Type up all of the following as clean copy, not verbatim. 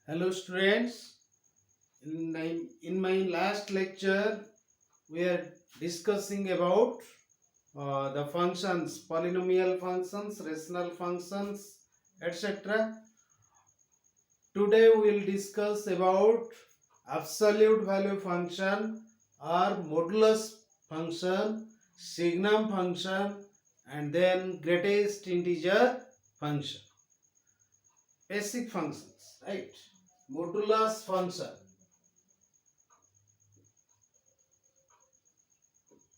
Hello students, in my last lecture we are discussing about the functions, polynomial functions, rational functions, etc. Today we will discuss about absolute value function or modulus function, signum function and then greatest integer function. Basic functions, right? Modulus function.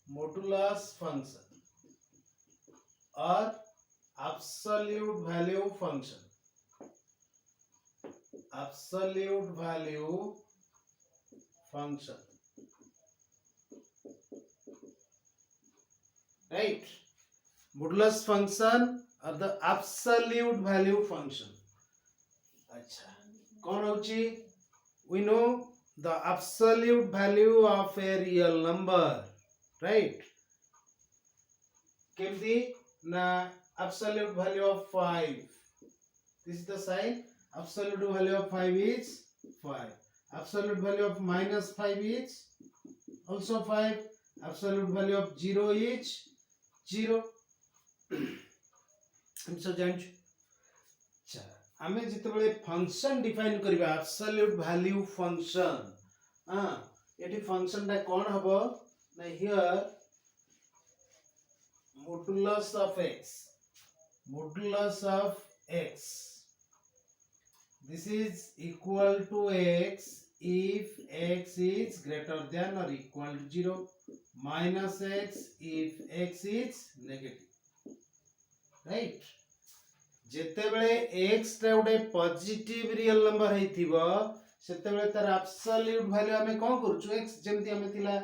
Modulus function or absolute value function. Absolute value function. Right? Modulus function or the absolute value function. Acha. कौन होची? We know the absolute value of a real number. Right? केमती na absolute value of 5. This is the sign. Absolute value of 5 is 5. Absolute value of minus 5 is also 5. Absolute value of 0 is 0. so ଜାଣିଛୁ ଆଚ୍ଛା ଆମେ ଯେତେବେଳେ function define କରିବା absolute value function ଏଠି function ଟା କ'ଣ ହବ ନା here modulus of x this is equal to x if x is greater than or equal to 0 minus x if x is negative right ଯେତେବେଳେ x ଟା ଗୋଟେ positive real number ହେଇଥିବ ସେତେବେଳେ ତାର absolute value ଆମେ କ'ଣ କରୁଛୁ x ଯେମିତି ଆମେ ଥିଲା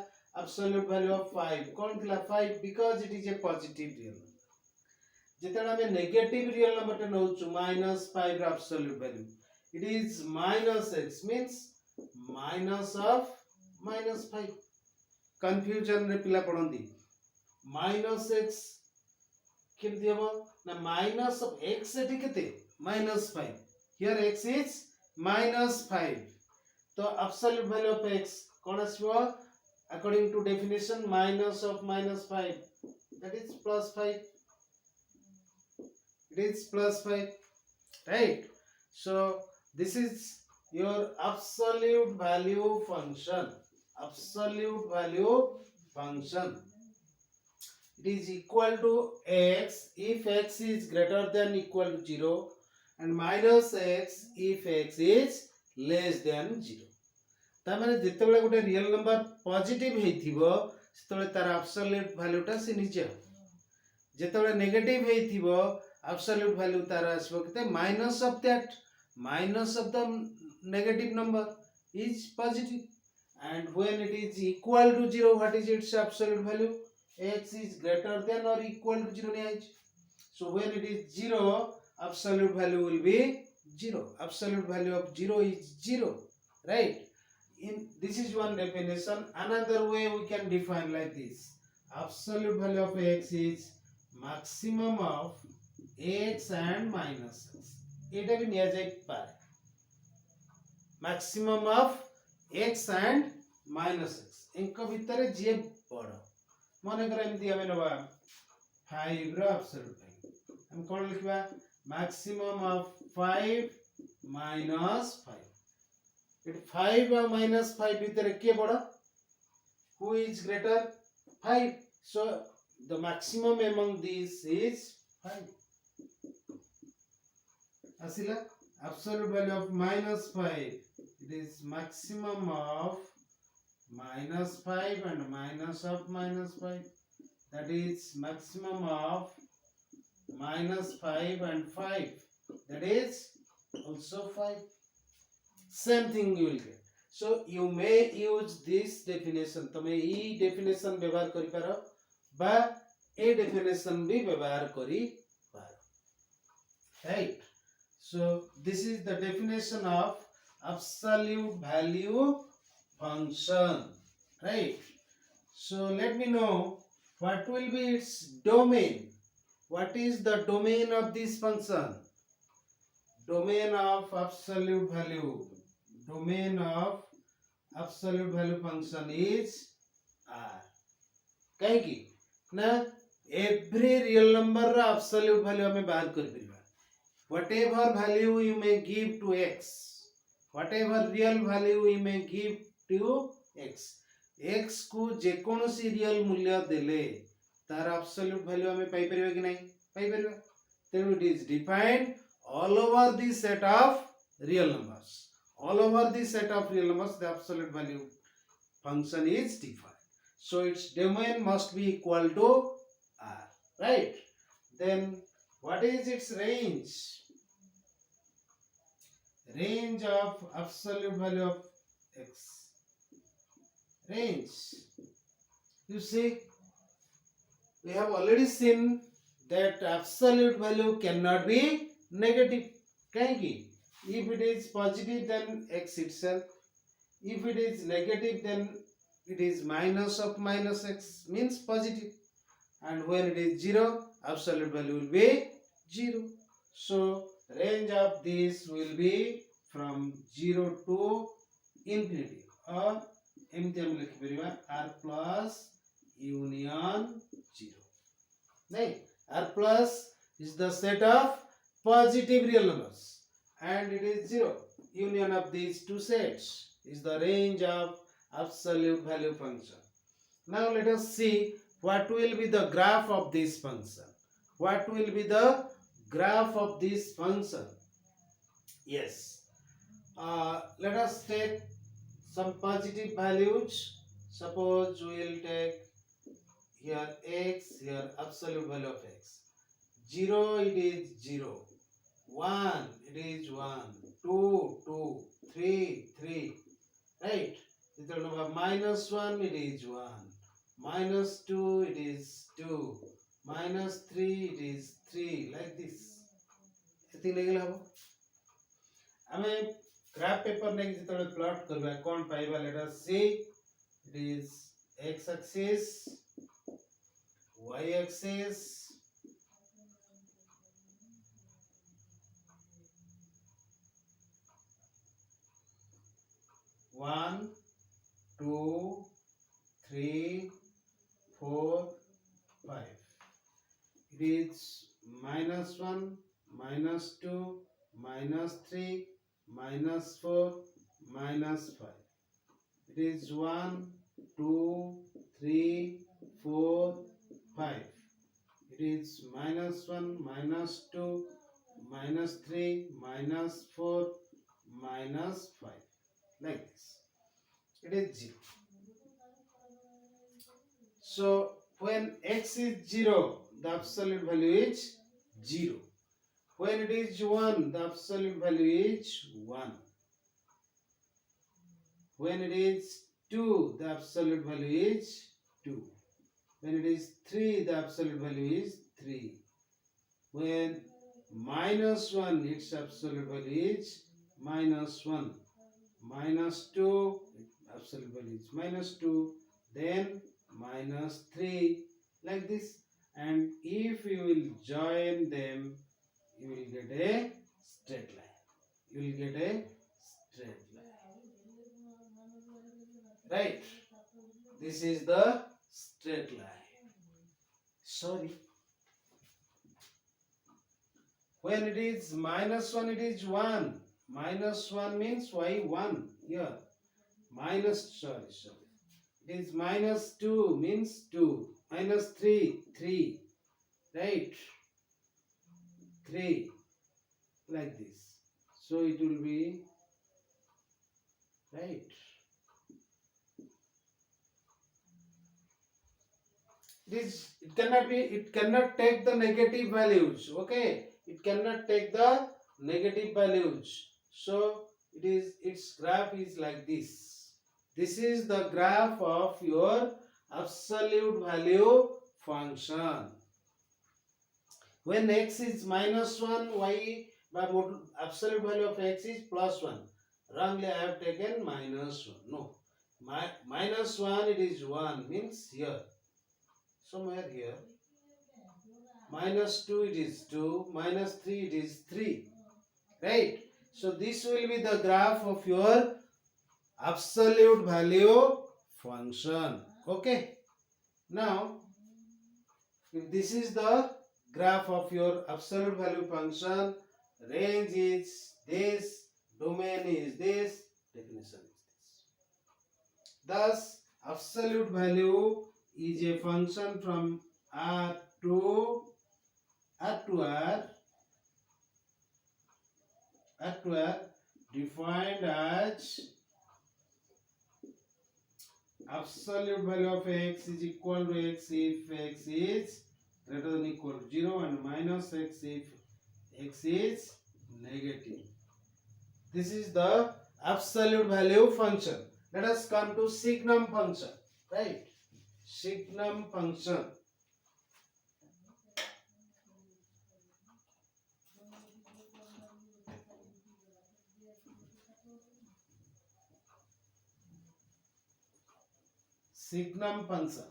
absolute value of 5 କ'ଣ ଥିଲା 5 because it is a positive real number ଯେତେବେଳେ ଆମେ ନେଗେଟିଭ ରିଅଲ ନମ୍ବର ଟା ନଉଛୁ -5 ର absolute value it is minus x means minus of -5 confusion ରେ ପିଲା ପଢନ୍ତି minus x କେମିତି ହେବ ନା minus of x ଏଠି କେତେ -5 here x is -5 ତ absolute value of x କ'ଣ ଆସିବ according to definition minus of -5 that is +5 it is +5 right so this is your absolute value function it is equal to x if x is greater than equal to 0 and minus x if x is less than 0 ता माने जेतेबेले गोटे real number positive हेथिबो सेतेबेले तार absolute value टा से नीचे जेतेबेले negative हेथिबो absolute value तार आसबो केते minus of the negative number is positive and when it is equal to 0 what is its absolute value x is greater than or equal to 0 निया so when it is 0 absolute value will be 0 absolute value of 0 is 0 right this is one definition another way we can define like this absolute value of x is maximum of x and minus x eta bhi niya jai pare maximum of x and minus x inko bhitare je bada mane kara emti ame naba 5 ro absolute value am kon likhba maximum of 5 minus 5 it 5 or minus 5 bhitere ke bada who is greater 5 so the maximum among these is 5 asila absolute value of minus 5 it is maximum of minus 5 and minus of minus 5 that is maximum of minus 5 and 5 that is also 5 same thing you will get so you may use this definition तमे ई definition व्यवहार करि पारो बा ए definition भी व्यवहार करि पारो right so this is the definition of absolute value function right so let me know what will be its domain what is the domain of this function domain of absolute value, domain of absolute value function is R. कहीं ना every real number रा absolute value हमें बाहर कर परिबा. Whatever value you may give to x, whatever real value you may give to x, x को जेकोनोसी real मूल्य देले तार absolute value हमें पाई परिबा कि नहीं? पाई परिबा. Then it is defined all over the set of real numbers. All over the set of real numbers, the absolute value function is defined. So its domain must be equal to R, right? Then what is its range? Range of absolute value of x. Range. You see, we have already seen that absolute value cannot be negative. If it is positive, then x itself. If it is negative, then it is minus of minus x, means positive. And when it is 0, absolute value will be 0. So range of this will be from 0 to infinity, or r plus union 0. R plus is the set of positive real numbers and it is 0. Union of these two sets is the range of absolute value function. Now let us see what will be the graph of this function. What will be the graph of this function? Yes. Let us take some positive values. Suppose we will take here x, here absolute value of x. 0 it is 0. 1 it is 1. 2, 2, 3, 3. Right? Minus 1 it is 1. Minus 2 it is 2. Minus 3 it is 3. Like this. ଆମେ graph paper ନେଇକି ଯେତେବେଳେ plot କରିବା କ'ଣ ପାଇବା? Let us see. It is x axis, y axis, one, 2, 3, 4, 5. It is minus 1, minus 2, minus 3, minus 4, minus 5. It is 1, 2, 3, 4, 5. It is minus 1, minus 2, minus 3, minus 4, minus 5. Like this. It is 0. So when x is 0, the absolute value is 0. When it is 1, the absolute value is 1. When it is 2, the absolute value is 2. When it is 3, the absolute value is 3. When minus 1, its absolute value is minus 1. Minus 2, absolute value is minus 2. Then minus 3, like this. And if you will join them, you will get a straight line. You will get a straight line. Right? This is the straight line. Sorry. When it is minus 1, it is 1. Minus 1 means why 1 here. Sorry. It is minus 2 means 2. Minus 3, 3. Right? 3. Like this. So it will be right. It cannot take the negative values. Okay? It cannot take the negative values. So its graph is like this. This is the graph of your absolute value function. When x is minus 1, y by absolute value of x is plus 1. Wrongly I have taken minus 1. No. Minus 1 it is 1 means here. Somewhere here. Minus 2 it is 2. Minus 3 it is 3. right? So this will be the graph of your absolute value function. Okay, now if this is the graph of your absolute value function, range is this, domain is this, definition is this. Thus, absolute value is a function from R to R to R defined as absolute value of x is equal to x if x is greater than equal to 0 and minus x if x is negative. This is the absolute value function. Let us come to signum function, right? Signum function. Signum function.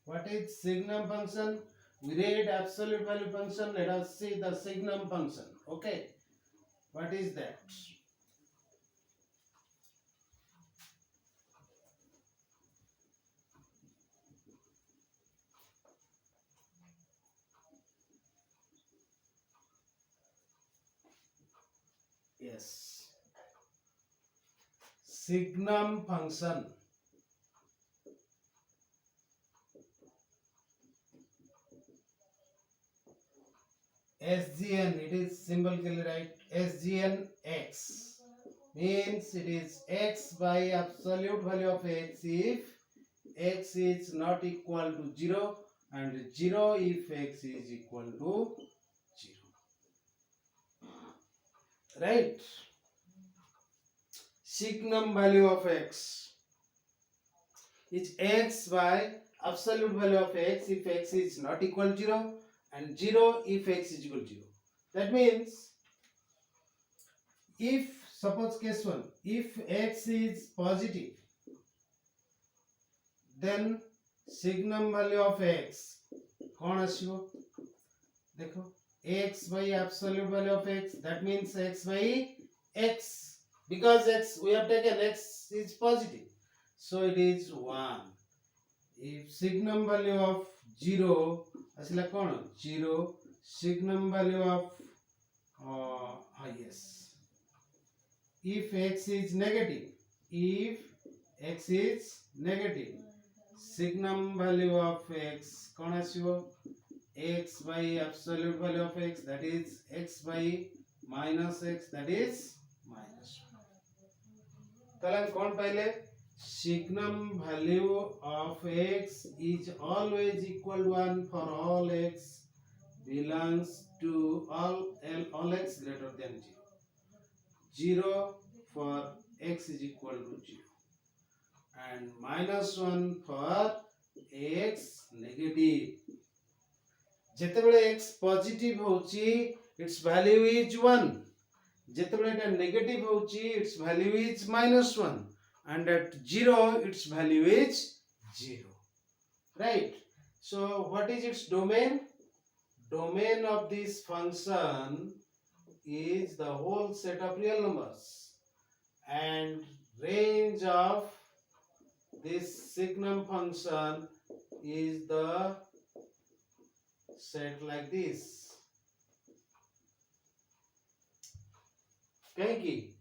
What is signum function? We read absolute value function. Let us see the signum function. Okay. What is that? Yes. Signum function. SGN, it is symbolically right. SGN x means it is x by absolute value of x if x is not equal to 0 and 0 if x is equal to 0. Right? Signum value of x is x by absolute value of x if x is not equal to 0 and 0 if x is equal to 0. That means if suppose case 1, if x is positive, then signum value of x कौन आसिबो देखो x by absolute value of x, that means x by x, because x we have taken x is positive, so it is 1. If signum value of 0 asila कौन 0, signum value of yes, if x is negative, if x is negative, signum value of x कौन आसिबो x by absolute value of x, that is x by minus x, that is minus 1. ताले कौन पहले signum value of x is always equal to 1 for all x belongs to all x greater than 0. 0 for x is equal to 0 and minus 1 for x negative. जेतेबेले x positive होची its value is 1, जेतेबेले Etah negative होची its value is -1 and at 0 its value is 0, right? So what is its domain? Domain of this function is the whole set of real numbers and range of this signum function is the set like this. Kanki,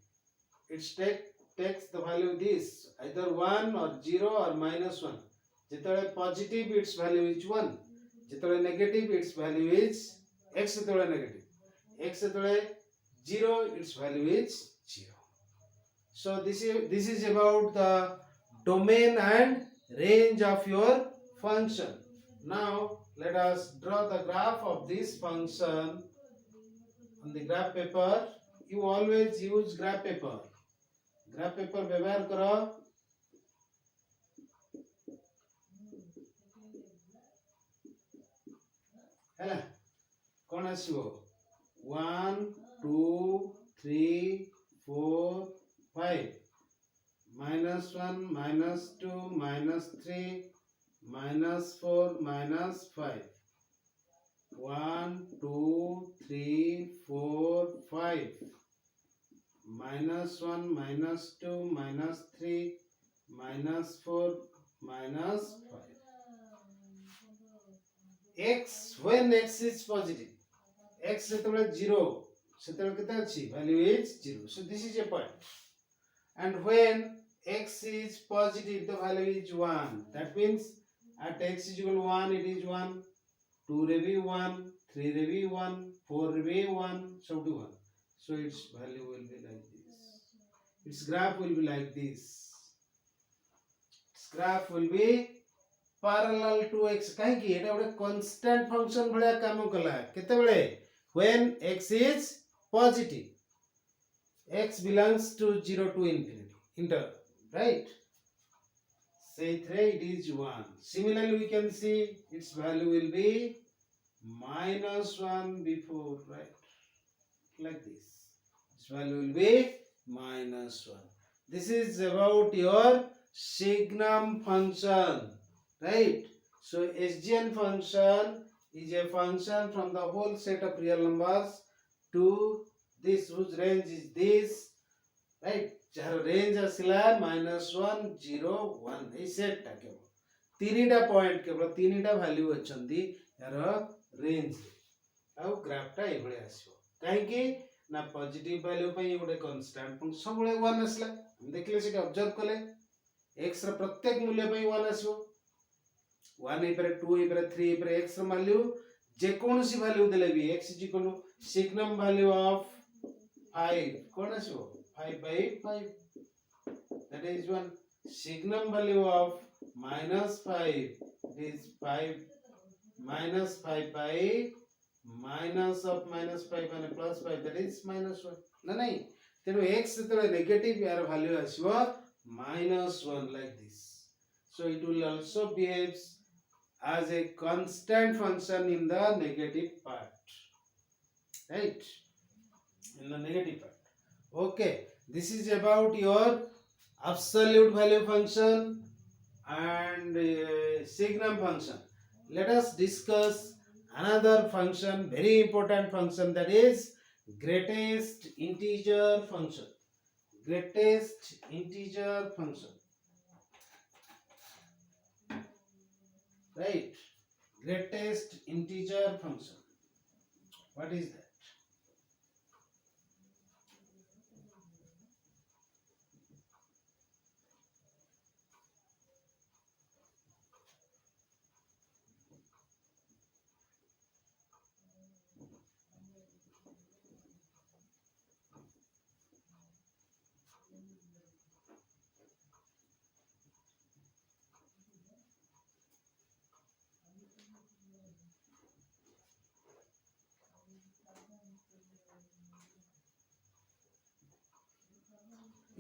it's takes the value this either 1 or 0 or -1. Jetale positive its value is 1. Jetale negative its value is x. Jetale negative x, jetale 0 its value is 0. So this is about the domain and range of your function. Now let us draw the graph of this function on the graph paper. You always use graph paper. Graph paper व्यवहार करो. है ना? कौन आसिबो 1 2 3 4 5 -1 -2 -3 -4 -5, 1 2 3 4 5, -1 -2 -3 -4 -5. X, when x is positive, x যেতବେଳେ 0 সেতବେଳେ কেতে আছে, value is 0. So this is a point. And when x is positive, the value is 1. That means at x is equal to 1, it is 1. 2 re be 1, 3 re be 1, 4 re be 1, so to 1. So its value will be like this. Its graph will be like this. Its graph will be parallel to x. Kahi ki eta gote constant function bhaliya kaam kala kete bele when x is positive, x belongs to 0 to infinity inter, right? Say 3 it is 1. Similarly we can see its value will be -1 before, right? Like this. Its value will be -1. This is about your signum function, right? So SGN function is a function from the whole set of real numbers to this whose range is this, right? jar range asila -1 0 1 ei set ta kebal तीनटा point केवल तीनटा value अच्छंदी यार range आउ graph टा ए भले आसीबो काहे कि ना पॉजिटिव वैल्यू पे गोटे कांस्टेंट फंक्शन सब बळे 1 आसला हम देखले सेटा ऑब्जर्व कले x र प्रत्येक मूल्य पे 1 आसीबो 1 ए पर 2 ए पर 3 ए पर x र वैल्यू जे कोनसी वैल्यू देले भी x is equal to signum value of 5 कोन आसीबो 5/5 that is 1. Signum value of -5 is 5 -5/, minus of -5 and +5 that is -1 ना नहीं तेनो x जेतले नेगेटिव यार value आसीबो -1 like this. So it will also behaves as a constant function in the negative part, right? In the negative part. Okay, this is about your absolute value function and signum function. Let us discuss another function, very important function, that is greatest integer function. Greatest integer function, right? Greatest integer function, what is that?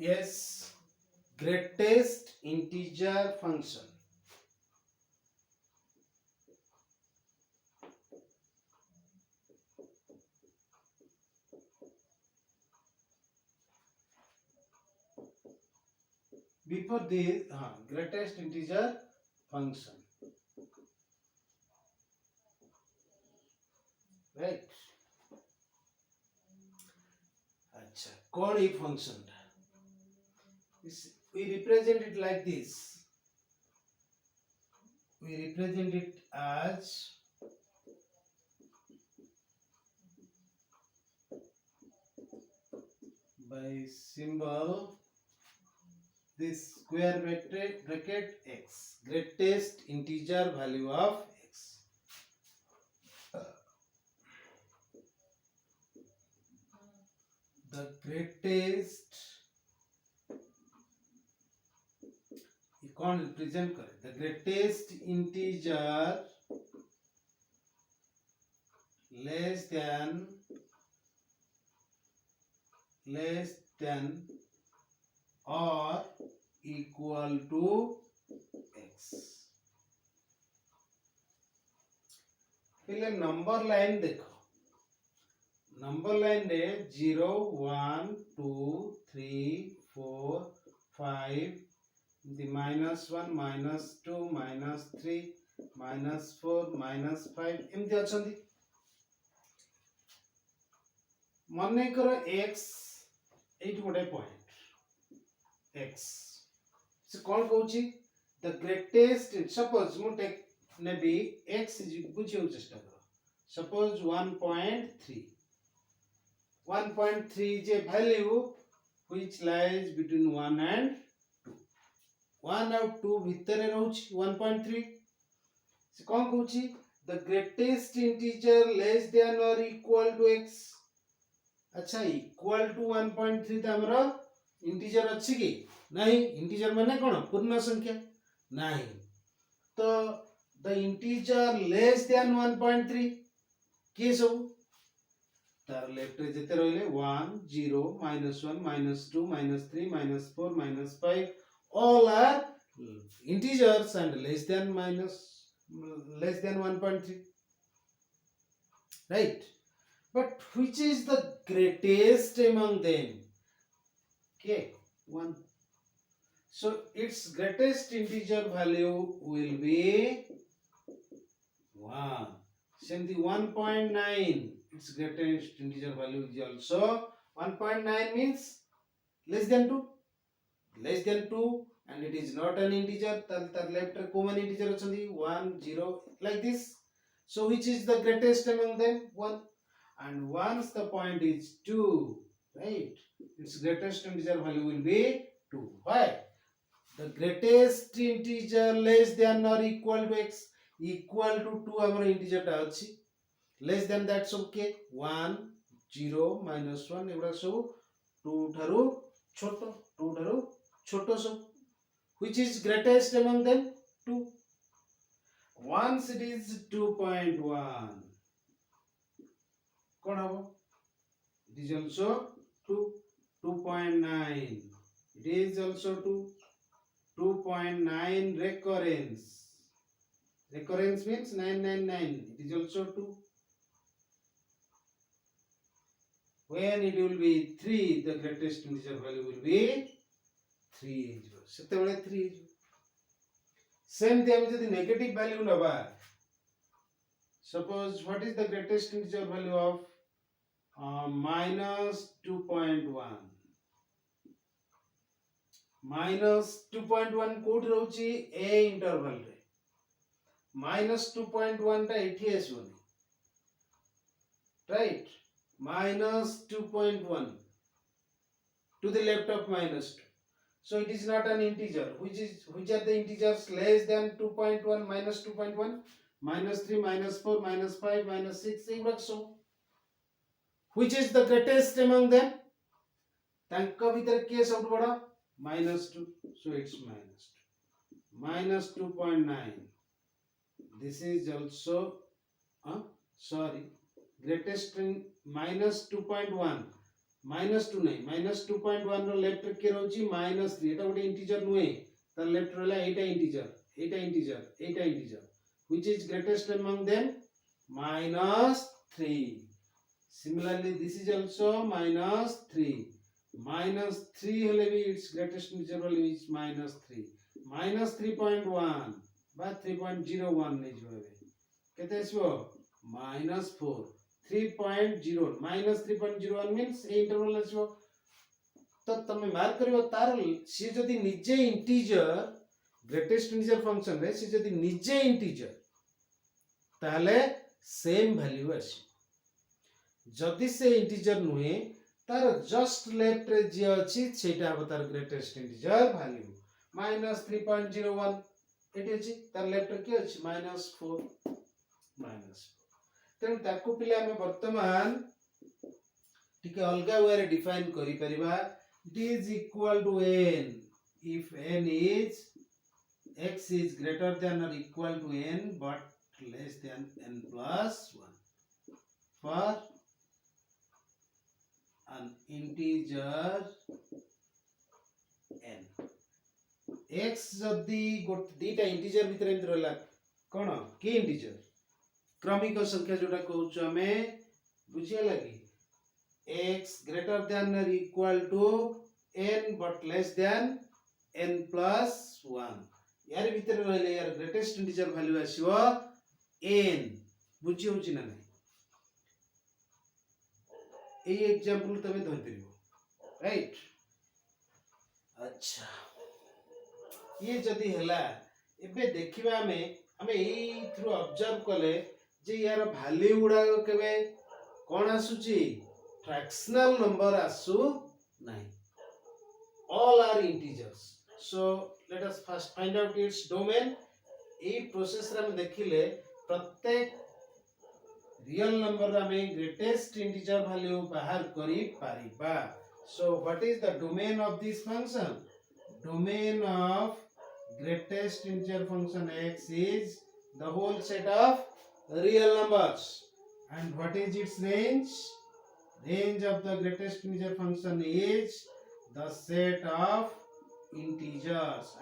Yes, greatest integer function. Before this, greatest integer function, right? अच्छा कौन ये function था? We represent it like this. We represent it as by symbol this square bracket x, greatest integer value of x. The greatest, you can't represent correct, the greatest integer less than or equal to x. पहले number line देखो, number line रे 0 1 2 3 4 5 -1 -2 -3 -4 -5 एमती अच्छा मनकर x eight गोटे point x से कौन कहूँ the greatest suppose मु नेबी x बुझे चेष्टा कर suppose 1.3 J value which lies between 1 and 2 1 और 2 भितर रहउछि 1.3 से कौन कहूँ the greatest integer less than और इक्वल टू x अच्छा इक्वल टू 1.3 तो हमरा इंटीजर अच्छी कि नहीं इंटीजर माने कौन पूर्ण संख्या नहीं तो द इंटीजर लेस देन 1.3 के सब तार लेफ्ट रे जते रहले 1 0 -1 -2 -3 -4 -5 all are integers and less than 1.3 right but which is the greatest among them okay 1 so its greatest integer value will be 1 same the 1.9 its greatest integer value is also 1.9 means less than 2 and it is not an integer tar left common integer achandi 1 0 like this so which is the greatest among them 1 and once the point is 2 right its greatest integer value will be 2 why the greatest integer less than or equal to x equal to 2 amar integer ta achi less than that so okay 1 0 -1 एवरा सब 2 थारु छोटो सब which is greatest among them 2 once it is 2.1 कौन हबो it is also 2 2.9 it is also 2.9 recurrence means 999 it is also 2 when it will be 3 the greatest integer value will be 3 सेते बेले 3 same ते हम जदी नेगेटिव वैल्यू नबा suppose what is the greatest integer value of -2.1 -2.1 कोड रहउची a interval रे -2.1 ता एठी आसीबनी right -2.1 to the left of -2 so it is not an integer which are the integers less than 2.1 -2.1 -3 -4 -5 -6 एवरक so which is the greatest among them तांका भीतर के सबसे बड़ा -2 so it's -2.9 this is also sorry greatest -2.1 -2 नहीं -2.1 row left के रहउची -3 एटा गोटे integer नुए तार left रहला एटा integer which is greatest among them -3 similarly this is also -3 -3 हेले भी its greatest integer value is -3 -3.1 बा 3.01 नै जबे केते आसीबो -4 3.0 -3.01 means ए इंटरवल आसीबो तो तमे मार्क करियो तार सी जदी निजे इंटीजर ग्रेटेस्ट इंटीजर फंक्शन रे सी जदी निजे इंटीजर ताले सेम वैल्यू आसी जदी से इंटीजर नुहे तार जस्ट लेफ्ट रे जे अछि सेटा अब तार ग्रेटेस्ट इंटीजर वैल्यू -3.01 एटी अछि तार लेफ्ट के अछि -4 तेन ताकू पिले हमें वर्तमान ठीक अलगा वे रे डिफाइन करि परिबा it is equal to n if n is x is greater than or equal to n but less than n plus 1 for an integer n x जदी दीटा इंटीजर भीतर एंत रहला कोन की इंटीजर क्रमिक संख्या जोटा कहउछ हमें बुझिया लगी x greater than or equal to n but less than n plus 1 यार भीतर रहले यार ग्रेटेस्ट इंटीजर वैल्यू आसीबो n बुझी होची ना नहीं ए एग्जांपल तमे धरि परिबो राइट अच्छा ये जदी हला एबे देखिबा हमें एई थ्रू ऑब्जर्व कले जे यार वैल्यू गुडा केबे कोन आसुची फ्रैक्शनल नंबर आसु नहीं all are integers so let us first find out its domain a process रे हम देखिले प्रत्येक रियल नंबर रे हमें ग्रेटेस्ट इंटीजर वैल्यू बाहर करी Paribas so what is the domain of this function domain of greatest integer function x is the whole set of real numbers and what is its range of the greatest integer function is the set of integers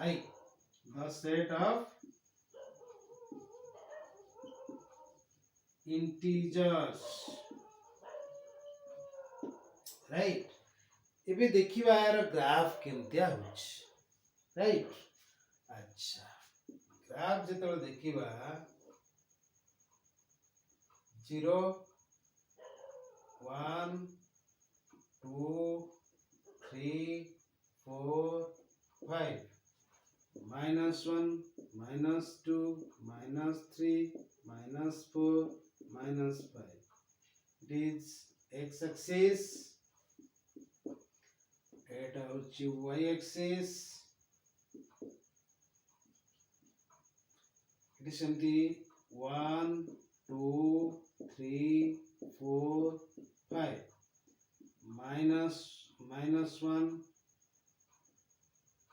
the set of integers right एबे देखिबा यार graph केमतिया होछ right अच्छा graph जेतले देखिबा 0 1 2 3 4 5 -1 -2 -3 -4 -5 it is x axis eta hochi y axis it is empty 1 2 3 4 5 minus -1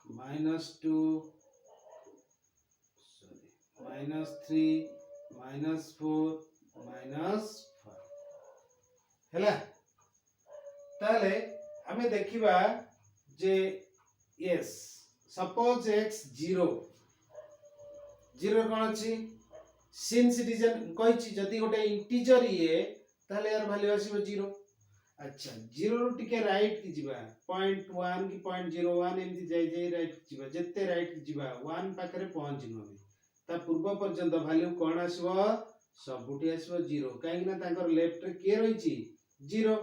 -2 sorry -3 -4 -5 ହେଲା ताले हमें देखिबा जे yes suppose x 0 कोन अछि सिंस इट इज कहिछि जदी गोटे इंटीजर ये ताले यार वैल्यू आसीबो 0 अच्छा 0 रु टिके राइट की जिबा 0.1 की 0.01 एमती जाई जाई राइट की जिबा जत्ते राइट की जिबा 1 पाखरे पहुंचिनो ता पूर्व पर्यंत वैल्यू कोन आसीबो सबुटी आसीबो 0 काहे ना तांकर लेफ्ट रे के रहिछि 0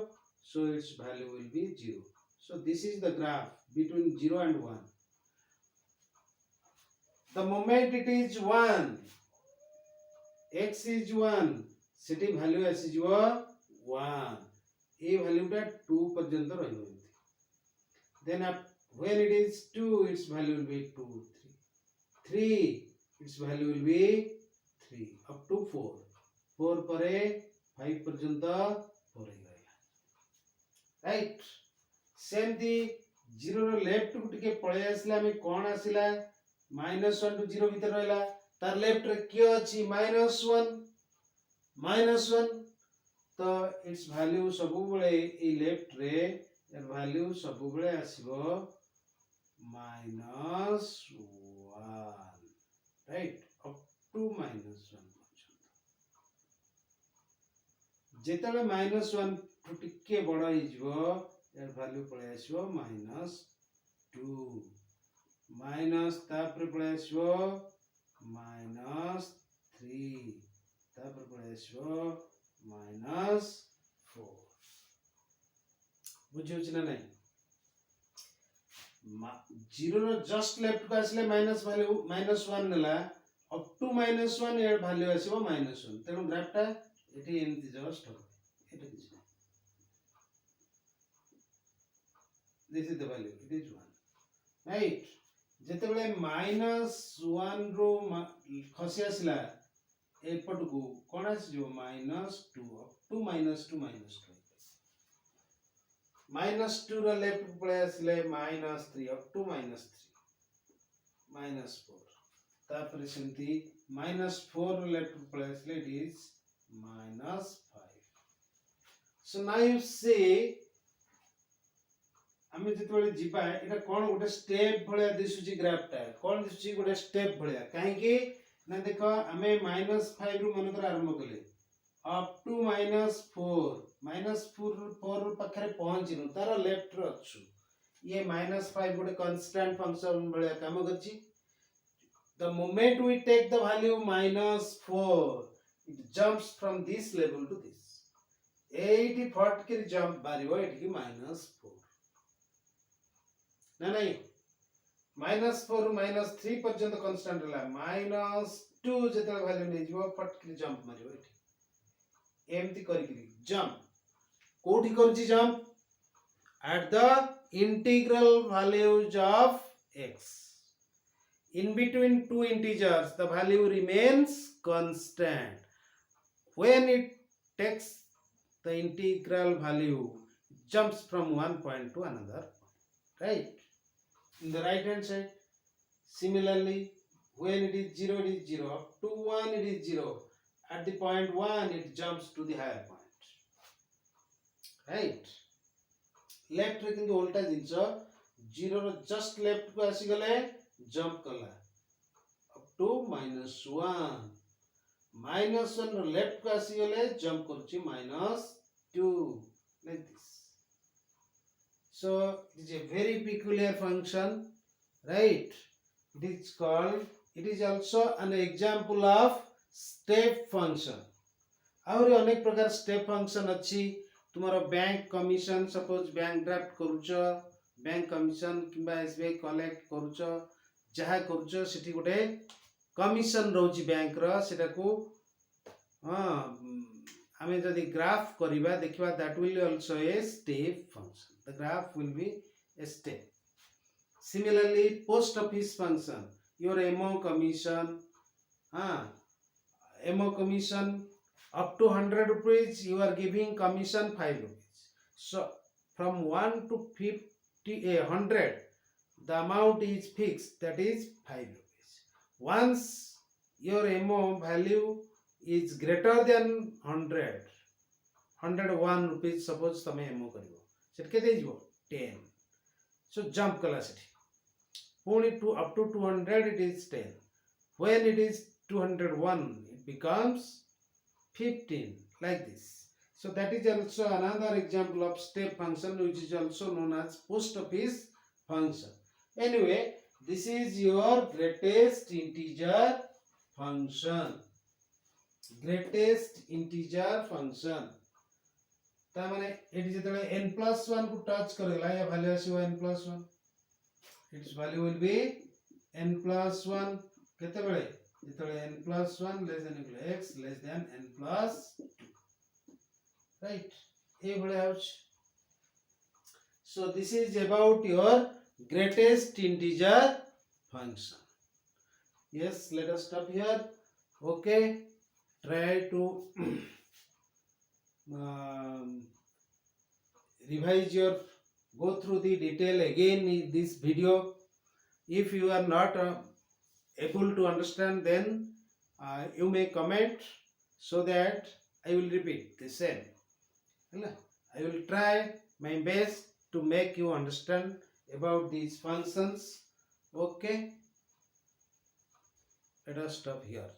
so its value will be 0 so this is the graph between 0 and 1 the moment it is 1 x is 1 city value as is 1 a value टा 2 पर्यंत रहिबो then when it is 2 its value will be 2 3 its value will be 3 up to 4 4 परे 5 पर्यंत 4 right same दी 0 row left को टिके पळे आसला हमें कोन आसिला -1 टू 0 भीतर रहला तार लेफ्ट रे के अछि -1 तो इट्स वैल्यू सब बेले ए लेफ्ट रे एर वैल्यू सब बेले आसीबो -1 राइट अप टू -1 जेतले -1 टू टिके बड़ा ही जीवो एर वैल्यू पळे आसीबो -2 माइनस तापर पळे आसीबो -3 तापर पळे आसीबो -4 बुझियो छी ना नहीं 0 रो जस्ट लेफ्ट को आसले माइनस वैल्यू -1 नेला अप टू -1 एर वैल्यू आसीबो -1 तेनु ग्राफ टा एठी एमति जस्ट हो एटा किछ this is the value it is 1 right जते बेले -1 रो खसी आसला एपट को कोन आस जो -2 अप टू -2 -2 रो लेफ्ट को पळे आसले -3 अप टू -3 -4 तापर सेंती -4 रो लेफ्ट को पळे आसले it is -5 so now you see हमें जितबेले जिबा एटा कोन गोटे स्टेप भलिया दिसुची ग्राफ टा कोन दिसुची गोटे स्टेप भलिया काहे कि ना देखो हमें -5 रु मन कर आरंभ कले अप टू -4 -4 पखरे पहुंचिनु तार लेफ्ट रे अछु ये -5 गोटे constant function भलिया काम करछि. The moment we take the value -4, it jumps from this level to this. 80 फट के jump मारिबो एठी की -4. ना नहीं -4 रु -3 पर्यंत constant हला -2 जेतला value नै जिवो फट के jump मारिबो एठी एमती करि करि jump कोठी करछि jump at the integral values of x. In between two integers, the value remains constant. When it takes the integral value, it jumps from one point to another, right? In the right hand side, similarly, when it is 0, it is 0. Up to 1, it is 0. At the point 1, it jumps to the higher point, right? Left रे किंतु उल्टा जिंस 0 रो just left को आसी गले jump कला up to -1 -1 row left को आसी गले jump करछि -2 like this. So it is a very peculiar function, right? It is also an example of step function. और अनेक प्रकार step function अच्छी. तुम्हारा bank commission suppose bank draft करूच बैंक कमिशन किंबा एसबीआई कलेक्ट करूच जहा करूच सेठी गोटे कमिशन रहउची बैंक रो सेटा को हमें जदी ग्राफ करिबा देखिबा that will also a step function. The graph will be a step. Similarly post office function your MO commission MO commission up to 100 rupees you are giving commission 5 rupees. So from 1 to 100 the amount is fixed, that is 5 rupees. Once your MO value is greater than 101 rupees suppose तमे MO करिवो set केते जिवो 10. So jump कला सेठी पुणी to up to 200 it is 10. When it is 201 it becomes 15 like this. So that is also another example of step function which is also known as post office function. Anyway, this is your greatest integer function. Greatest integer function. ता माने eighty जेतले n+1 को touch करेला या value आसीबो n+1. its value will be n+1 केते बेले जेतले n+1 less than equal x less than n+2, right? ए भले आउछ. So this is about your greatest integer function. Yes, let us stop here. Okay, try to revise your go through the detail again in this video. If you are not able to understand, then you may comment so that I will repeat the same. I will try my best to make you understand about these functions. Okay, let us stop here.